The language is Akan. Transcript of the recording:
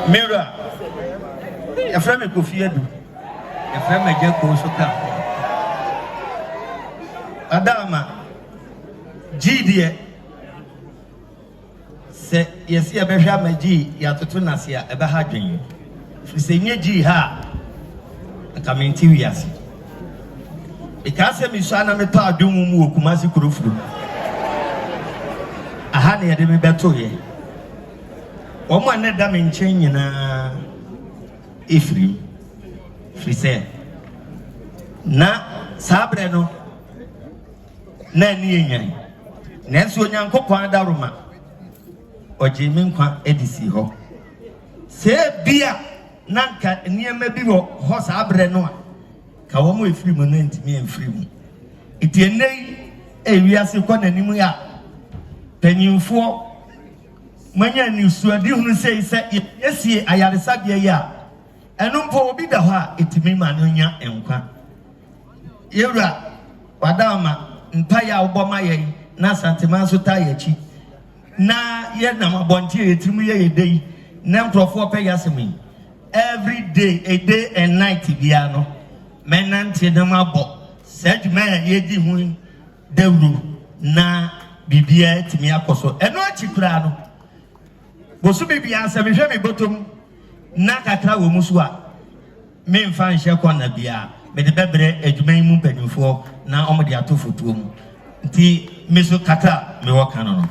Mira, a friend of Kofiadu, a friend of Agya Koo Soka. Adama, G dear, say, yes, you have my G, Yatutunasia, a bahadring. If you say, G, ha, a coming 2 years. Because I'm Sana Meta Dumu Kumasi Kurufu. A honey, I didn't better here. One net damn chain in a Ifri. She said, Na Sabreno Nani Nancy Yanko Daruma or Jimin Quan Edisi Ho. Say beer Nanka near maybe horse Abreno. Kawamu ifri monent me and free. It ye nay a we are so con animia. Otumfo Manya ni suadi who say yes ye I had a sabia ya. And umpo be the ha it me manunya enqua. Yura Wadama Mpaya Obama na Santimanso Tayachi. Na yet nama bonti a day. Nam for 4 payasami. Every day, a day and night biano. Menanti de mabo, said man yedi win devru na bibia timia koso. Eno chikrano. Bosu bibia answer me bottom na kakra wo musua. Me mfa nhye kwana bia. Me de bebre adwuman mu panimfo na omo de atofo tuo mu. Nti me so kata me wo kan no.